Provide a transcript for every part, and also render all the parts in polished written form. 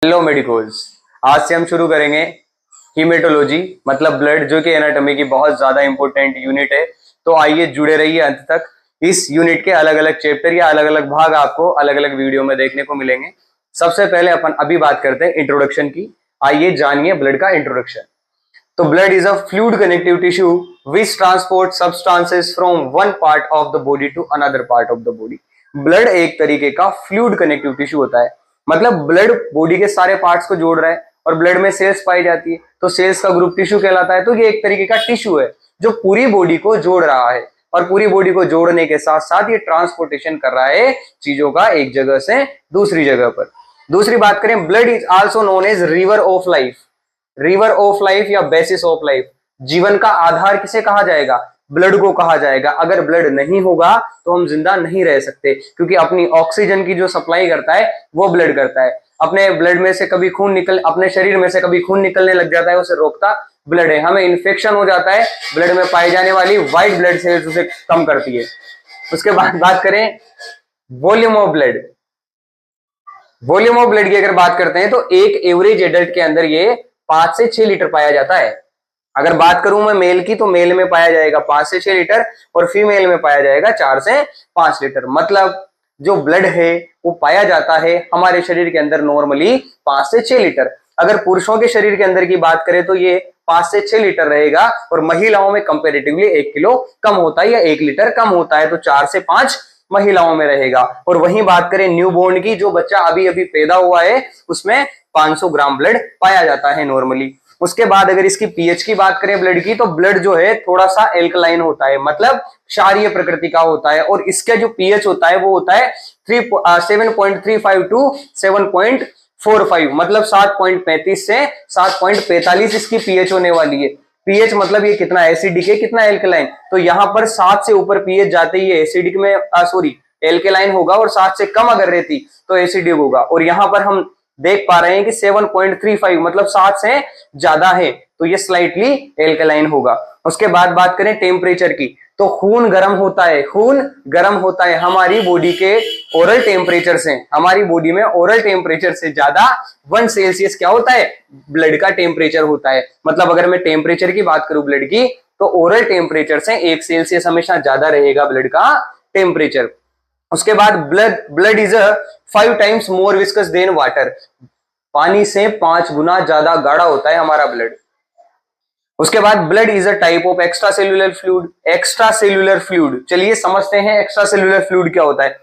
Hello medicos, आज से हम शुरू करेंगे हीमेटोलॉजी मतलब ब्लड, जो कि एनाटॉमी की बहुत ज्यादा इंपॉर्टेंट यूनिट है। तो आइए जुड़े रहिए अंत तक। इस यूनिट के अलग अलग चैप्टर या अलग अलग भाग आपको अलग अलग वीडियो में देखने को मिलेंगे। सबसे पहले अपन अभी बात करते हैं इंट्रोडक्शन की। आइए जानिए ब्लड का इंट्रोडक्शन। तो blood is a fluid connective tissue which transport substances from one part of the body to another part of the body. Blood एक तरीके का फ्लूइड कनेक्टिव टिश्यू होता है, मतलब ब्लड बॉडी के सारे पार्ट्स को जोड़ रहा है और ब्लड में सेल्स पाई जाती है, तो सेल्स का ग्रुप टिश्यू कहलाता है। तो ये एक तरीके का टिश्यू है जो पूरी बॉडी को जोड़ रहा है, और पूरी बॉडी को जोड़ने के साथ साथ ये ट्रांसपोर्टेशन कर रहा है चीजों का एक जगह से दूसरी जगह पर। दूसरी बात करें, blood is also known as river of life. River of life या बेसिस ऑफ लाइफ, जीवन का आधार किसे कहा जाएगा? ब्लड को कहा जाएगा। अगर ब्लड नहीं होगा तो हम जिंदा नहीं रह सकते, क्योंकि अपनी ऑक्सीजन की जो सप्लाई करता है वो ब्लड करता है। अपने ब्लड में से कभी खून निकल अपने शरीर में से कभी खून निकलने लग जाता है, उसे रोकता ब्लड है। हमें इन्फेक्शन हो जाता है, ब्लड में पाई जाने वाली व्हाइट ब्लड सेल्स उसे कम करती है। उसके बाद बात करें volume of blood. Volume of blood की अगर बात करते हैं तो एक एवरेज एडल्ट के अंदर ये 5 से 6 लीटर पाया जाता है। अगर बात करूं मैं मेल की, तो मेल में पाया जाएगा 5 से 6 लीटर और फीमेल में पाया जाएगा 4 से 5 लीटर। मतलब जो ब्लड है वो पाया जाता है हमारे शरीर के अंदर नॉर्मली 5 से 6 लीटर। अगर पुरुषों के शरीर के अंदर की बात करें तो ये 5 से 6 लीटर रहेगा, और महिलाओं में कंपेरेटिवली 1 किलो कम होता है या 1 लीटर कम होता है, तो 4 से 5 महिलाओं में रहेगा। और वहीं बात करें न्यूबॉर्न की, जो बच्चा अभी अभी पैदा हुआ है, उसमें 500 ग्राम ब्लड पाया जाता है नॉर्मली। उसके बाद अगर इसकी पीएच की बात करें ब्लड की, तो ब्लड जो है थोड़ा सा एल्कलाइन होता है, मतलब क्षारीय प्रकृति का होता है, और इसका जो पीएच होता है वो होता है 7.35 टू 7.45, मतलब 7.35 से 7.45 इसकी पीएच होने वाली है। पीएच मतलब ये कितना एसिडिक है कितना एल्कलाइन, तो यहाँ पर 7 से ऊपर पीएच जाते ही एसिडिक में एल्कलाइन होगा, और 7 से कम अगर रहती तो एसिडिक होगा। और यहाँ पर हम देख पा रहे हैं कि 7.35 मतलब 7 से ज्यादा है, तो ये स्लाइटली एल्कलाइन होगा। उसके बाद बात करें टेम्परेचर की, तो खून गर्म होता है, खून गर्म होता है हमारी बॉडी के ओरल टेम्परेचर से। हमारी बॉडी में ओरल टेम्परेचर से ज्यादा 1 सेल्सियस क्या होता है? ब्लड का टेम्परेचर होता है। मतलब अगर मैं टेम्परेचर की बात करूं ब्लड की, तो ओरल टेम्परेचर से 1 सेल्सियस हमेशा ज्यादा रहेगा ब्लड का टेम्परेचर। उसके बाद blood is 5 times more viscous than water. पानी से 5 गुना ज्यादा गाढ़ा होता है हमारा ब्लड। उसके बाद blood is a type of extra cellular fluid. Extra cellular fluid, चलिए समझते हैं एक्स्ट्रा सेल्यूलर फ्लूइड क्या होता है।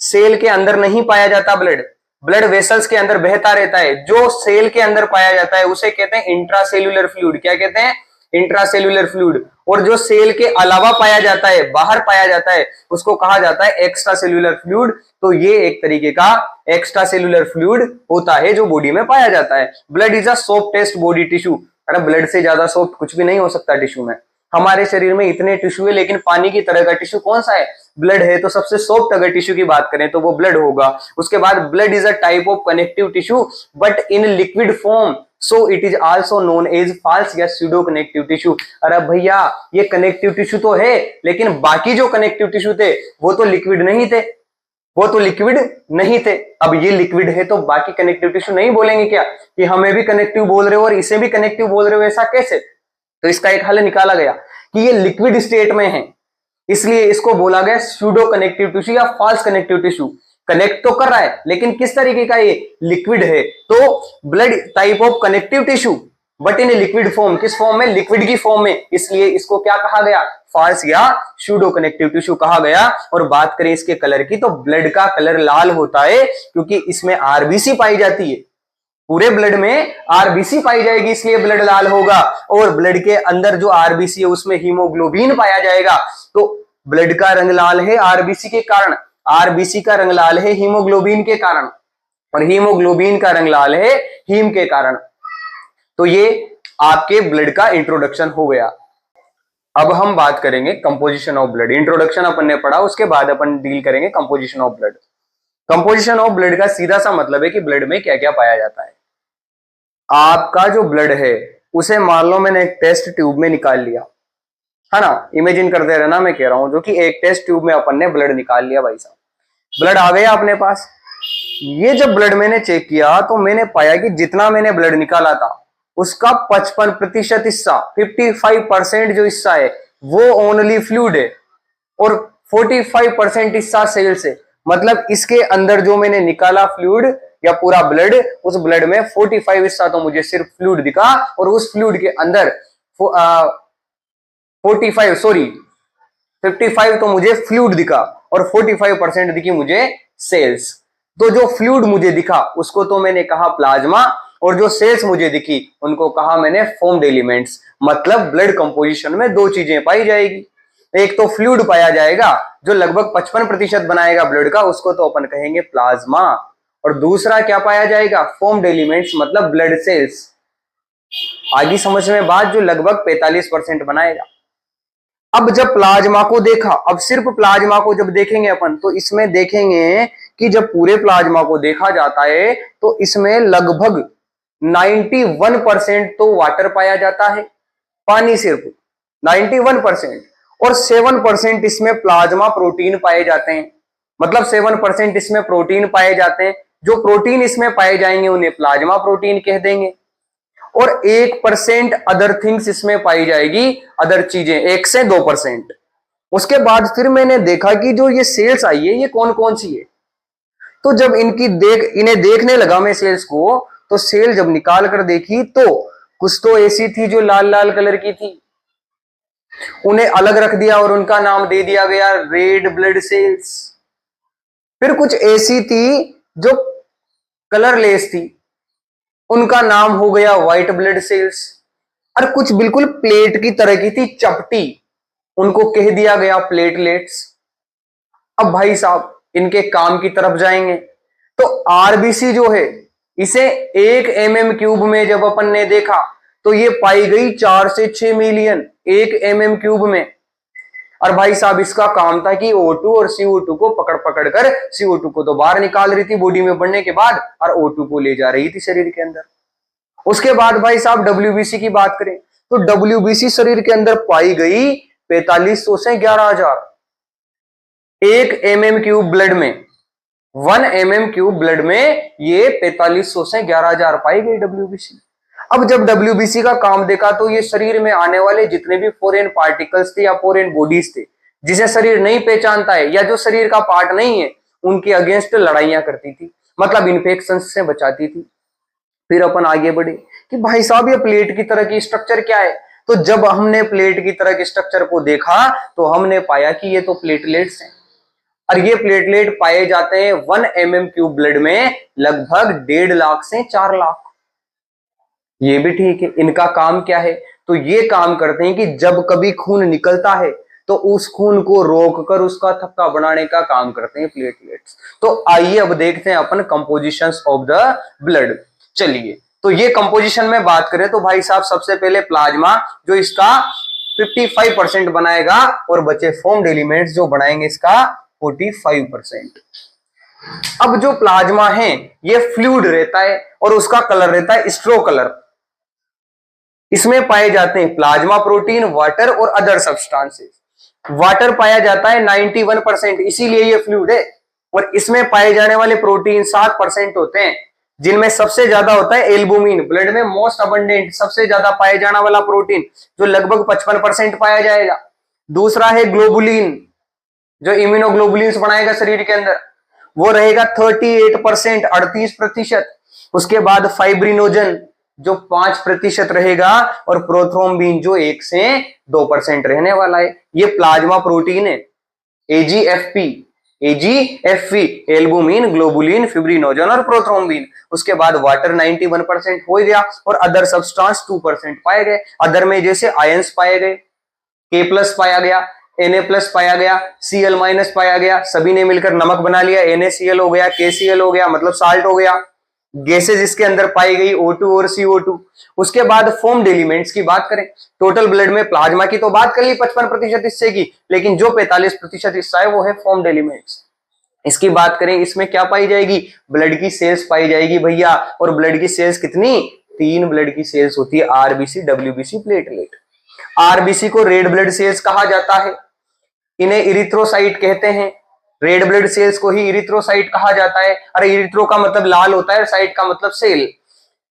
सेल के अंदर नहीं पाया जाता ब्लड, ब्लड वेसल्स के अंदर बहता रहता है। जो सेल के अंदर पाया जाता है उसे कहते हैं इंट्रासेल्यूलर फ्लूइड। क्या कहते हैं? Intracellular fluid. और जो सेल के अलावा पाया जाता है, बाहर पाया जाता है, उसको कहा जाता है एक्स्ट्रा सेल्यूलर फ्लूइड। तो ये एक तरीके का एक्स्ट्रा सेल्यूलर फ्लूइड होता है जो बॉडी में पाया जाता है। Blood is a softest body tissue. अरे ब्लड से ज्यादा सॉफ्ट कुछ भी नहीं हो सकता टिश्यू में। हमारे शरीर में इतने टिश्यू है, लेकिन पानी की तरह का टिश्यू कौन सा है? ब्लड है। तो सबसे सॉफ्ट अगर टिश्यू की बात करें तो वो ब्लड होगा। उसके बाद blood is a type of connective tissue but in liquid form, so it is also known as false या स्यूडो कनेक्टिव टिश्यू। अरे भैया ये कनेक्टिव टिश्यू तो है, लेकिन बाकी जो कनेक्टिव टिश्यू थे वो तो लिक्विड नहीं थे, वो तो लिक्विड नहीं थे। अब ये लिक्विड है तो बाकी कनेक्टिव टिश्यू नहीं बोलेंगे क्या कि हमें भी कनेक्टिव बोल रहे हो और इसे भी कनेक्टिव बोल रहे हो? ऐसा कैसे? तो इसका एक हल निकाला गया कि ये लिक्विड स्टेट में है, इसलिए इसको बोला गया स्यूडो कनेक्टिव टिश्यू या फॉल्स कनेक्टिव टिश्यू। कनेक्ट तो कर रहा है, लेकिन किस तरीके का? ये लिक्विड है। तो blood type of connective tissue but in liquid form. किस फॉर्म में? लिक्विड की फॉर्म में, इसलिए इसको क्या कहा गया? फॉल्स या स्यूडो कनेक्टिव टिश्यू कहा गया। और बात करें इसके कलर की, तो ब्लड का कलर लाल होता है क्योंकि इसमें आरबीसी पाई जाती है। पूरे ब्लड में आरबीसी पाई जाएगी, इसलिए ब्लड लाल होगा। और ब्लड के अंदर जो आरबीसी है उसमें हीमोग्लोबिन पाया जाएगा, तो ब्लड का रंग लाल है आरबीसी के कारण, आरबीसी का रंग लाल है हीमोग्लोबिन के कारण, और हीमोग्लोबिन का रंग लाल है हीम के कारण। तो ये आपके ब्लड का इंट्रोडक्शन हो गया। अब हम बात करेंगे कंपोजिशन ऑफ ब्लड। इंट्रोडक्शन अपन ने पढ़ा, उसके बाद अपन डील करेंगे composition of blood. Composition of blood का सीधा सा मतलब है कि ब्लड में क्या क्या पाया जाता है। आपका जो ब्लड है उसे मान लो मैंने एक टेस्ट ट्यूब में निकाल लिया, है ना? इमेजिन करते रहना मैं कह रहा हूं, जो कि एक टेस्ट ट्यूब में अपन ने ब्लड निकाल लिया। भाई साहब ब्लड आ गया अपने पास, ये जब ब्लड मैंने चेक किया तो मैंने पाया कि जितना मैंने ब्लड निकाला था उसका 55% हिस्सा, 55% जो हिस्सा है वो ओनली फ्लूइड है और 45% हिस्सा सेल्स है। मतलब इसके अंदर जो मैंने निकाला फ्लूइड या पूरा ब्लड, उस ब्लड में 45 हिस्सा तो मुझे सिर्फ फ्लूइड दिखा और उस फ्लूइड के अंदर 55 तो मुझे फ्लूइड दिखा और 45% दिखी मुझे सेल्स। तो जो फ्लूइड मुझे दिखा उसको तो मैंने कहा प्लाज्मा और जो सेल्स मुझे दिखी उनको कहा मैंने फॉर्म्ड एलिमेंट्स। मतलब ब्लड कंपोजिशन में दो चीजें पाई जाएगी, एक तो फ्लूइड पाया जाएगा जो लगभग 55% बनाएगा ब्लड का, उसको तो अपन कहेंगे प्लाज्मा, और दूसरा क्या पाया जाएगा, फॉर्म्ड एलिमेंट्स मतलब ब्लड सेल्स। आगे समझ में बात, जो लगभग 45% बनाएगा। अब जब प्लाज्मा को देखा, अब सिर्फ प्लाज्मा को जब देखेंगे अपन तो इसमें देखेंगे कि जब पूरे प्लाज्मा को देखा जाता है तो इसमें लगभग 91% तो वाटर पाया जाता है, पानी सिर्फ 91%, और 7% इसमें प्लाज्मा प्रोटीन पाए जाते हैं। मतलब 7% इसमें प्रोटीन पाए जाते हैं, जो प्रोटीन इसमें पाए जाएंगे उन्हें प्लाज्मा प्रोटीन कह देंगे, और 1% अदर थिंग्स इसमें पाई जाएगी, अदर चीजें 1 से 2%। उसके बाद फिर मैंने देखा कि जो ये सेल्स आई है ये कौन कौन सी है। तो जब इन्हें देखने लगा मैं सेल्स को, तो सेल जब निकाल कर देखी तो कुछ तो ऐसी थी जो लाल लाल कलर की थी, उन्हें अलग रख दिया और उनका नाम दे दिया गया रेड ब्लड सेल्स। फिर कुछ ऐसी थी जो कलरलेस थी, उनका नाम हो गया व्हाइट ब्लड सेल्स। और कुछ बिल्कुल प्लेट की तरह की थी, चपटी, उनको कह दिया गया प्लेटलेट्स। अब भाई साहब इनके काम की तरफ जाएंगे तो आरबीसी जो है इसे 1 mm³ में जब अपन ने देखा तो ये पाई गई 4 से 6 मिलियन 1 mm³ में। और भाई साहब इसका काम था कि O2 और CO2 को पकड़ पकड़ कर, CO2 को तो बाहर निकाल रही थी बॉडी में बढ़ने के बाद और O2 को ले जा रही थी शरीर के अंदर। उसके बाद भाई साहब WBC की बात करें तो WBC शरीर के अंदर पाई गई 4500 से 11000, 1 mm³ ब्लड में, 1 mm³ ब्लड में ये 4500 से 11000 पाई गई WBC। अब जब WBC का काम देखा तो ये शरीर में आने वाले जितने भी फॉरेन पार्टिकल्स थे या फॉरेन बॉडीज थे जिसे शरीर नहीं पहचानता है या जो शरीर का पार्ट नहीं है, उनके अगेंस्ट लड़ाइयां करती थी, मतलब इन्फेक्शन से बचाती थी। फिर अपन आगे बढ़े कि भाई साहब ये प्लेट की तरह की स्ट्रक्चर क्या है। तो जब हमने प्लेट की तरह के स्ट्रक्चर को देखा तो हमने पाया कि ये तो प्लेटलेट्स हैं, और ये प्लेटलेट पाए जाते हैं 1 mm³ ब्लड में लगभग 1.5 लाख से 4 लाख। ये भी ठीक है। इनका काम क्या है, तो ये काम करते हैं कि जब कभी खून निकलता है तो उस खून को रोककर उसका थक्का बनाने का काम करते हैं प्लेटलेट्स। तो आइए अब देखते हैं अपन कंपोजिशंस ऑफ द ब्लड। चलिए, तो ये कंपोजिशन में बात करें तो भाई साहब सबसे पहले प्लाज्मा जो इसका 55% बनाएगा और बचे फॉर्म्ड एलिमेंट्स जो बनाएंगे इसका 45%। अब जो प्लाज्मा है ये फ्लूइड रहता है और उसका कलर रहता है स्ट्रो कलर। इसमें पाए जाते हैं प्लाज्मा प्रोटीन, वाटर और अदर सब्सटेंसेस। वाटर पाया जाता है 91%, इसीलिए ये फ्लूइड है। और इसमें पाए जाने वाले प्रोटीन 7% होते हैं, जिनमें सबसे ज्यादा होता है एल्बुमिन, ब्लड में मोस्ट अबंडेंट सबसे ज्यादा पाए जाने वाला प्रोटीन जो लगभग 55% पाया जाएगा। दूसरा है ग्लोबुलिन जो इम्यूनोग्लोबुलिन्स बनाएगा शरीर के अंदर, वो रहेगा 38%, 38%। उसके बाद फाइब्रिनोजन जो 5% रहेगा, और प्रोथ्रोम्बिन जो 1 से 2% रहने वाला है। ये प्लाज्मा प्रोटीन है, एजीएफपी, एल्बुमिन, ग्लोबुलिन, फिब्रिनोजन और प्रोथ्रोम्बिन। उसके बाद वाटर 91% हो गया और अदर सब्सटेंस 2% पाए गए। अदर में जैसे आयंस पाए गए, K+ पाया गया, Na+ पाया गया, Cl- पाया गया, सभी ने मिलकर नमक बना लिया, NaCl हो गया, KCl हो गया, मतलब साल्ट हो गया। गैसेज इसके अंदर पाई गई O2 और CO2। उसके बाद फॉर्म्ड एलिमेंट्स की बात करें, टोटल ब्लड में प्लाज्मा की तो बात कर ली 55% हिस्से की, लेकिन जो 45% हिस्सा है वो है फॉर्म्ड एलिमेंट्स। इसकी बात करें, इसमें क्या पाई जाएगी, ब्लड की सेल्स पाई जाएगी भैया। और ब्लड की सेल्स कितनी, 3 ब्लड की सेल्स होती है, आरबीसी, WBC, प्लेटलेट। आरबीसी को रेड ब्लड सेल्स कहा जाता है, इन्हें इरिथ्रोसाइट कहते हैं। रेड ब्लड सेल्स को ही इरिथ्रोसाइट कहा जाता है। अरे इरिथ्रो का मतलब लाल होता है, साइट का मतलब सेल।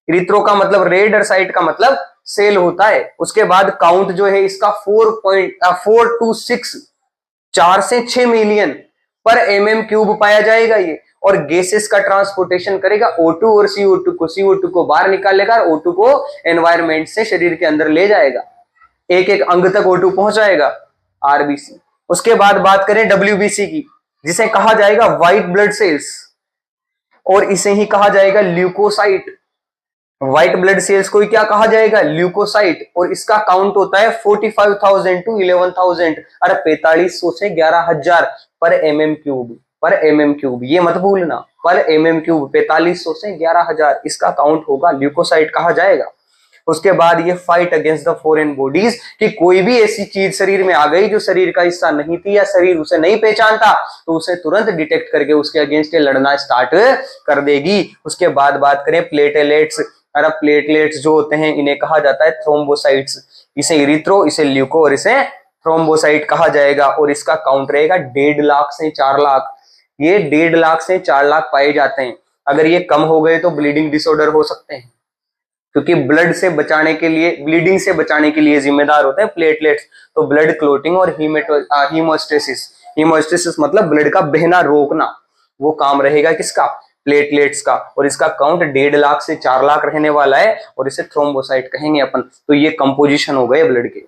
इरिथ्रो का मतलब रेड और साइट का मतलब सेल होता है। उसके बाद काउंट जो है इसका 4.426 4 से 6 मिलियन पर mm क्यूब पाया जाएगा ये। और गैसेस का ट्रांसपोर्टेशन करेगा O2 और CO2 को, CO2 को बाहर निकालेगा और O2 को एनवायरमेंट से शरीर के अंदर ले जाएगा, एक एक अंग तक O2 पहुंचाएगा, आरबीसी। उसके बाद बात करें WBC की, जिसे कहा जाएगा व्हाइट ब्लड सेल्स और इसे ही कहा जाएगा ल्यूकोसाइट। व्हाइट ब्लड सेल्स को ही क्या कहा जाएगा, ल्यूकोसाइट। और इसका काउंट होता है 45,000 टू 11,000, अरे 4500 से 11,000 पर mm क्यूब, पर mm क्यूब, ये मत भूलना, पर mm क्यूब 4500 से 11,000 इसका काउंट होगा, ल्यूकोसाइट कहा जाएगा। उसके बाद ये fight against the foreign bodies, कि कोई भी ऐसी चीज शरीर में आ गई जो शरीर का हिस्सा नहीं थी या शरीर उसे नहीं पहचानता, तो उसे तुरंत डिटेक्ट करके उसके अगेंस्ट लड़ना स्टार्ट कर देगी। उसके बाद बात करें प्लेटलेट्स। अरे प्लेटलेट्स जो होते हैं इन्हें कहा जाता है थ्रोम्बोसाइट्स। इसे इरिथ्रो, इसे ल्यूको और इसे थ्रोम्बोसाइट कहा जाएगा। और इसका काउंट रहेगा 1.5 लाख से 4 लाख। ये 1.5 लाख से 4 लाख पाए जाते हैं। अगर ये कम हो गए तो ब्लीडिंग डिसऑर्डर हो सकते हैं, क्योंकि ब्लड से बचाने के लिए, ब्लीडिंग से बचाने के लिए जिम्मेदार होते हैं प्लेटलेट्स। तो ब्लड क्लोटिंग और हीमोस्टेसिस, हीमोस्टेसिस मतलब ब्लड का बहना रोकना, वो काम रहेगा किसका, प्लेटलेट्स का। और इसका काउंट 1.5 लाख से 4 लाख रहने वाला है और इसे थ्रोम्बोसाइट कहेंगे अपन। तो ये कंपोजिशन हो गए ब्लड के।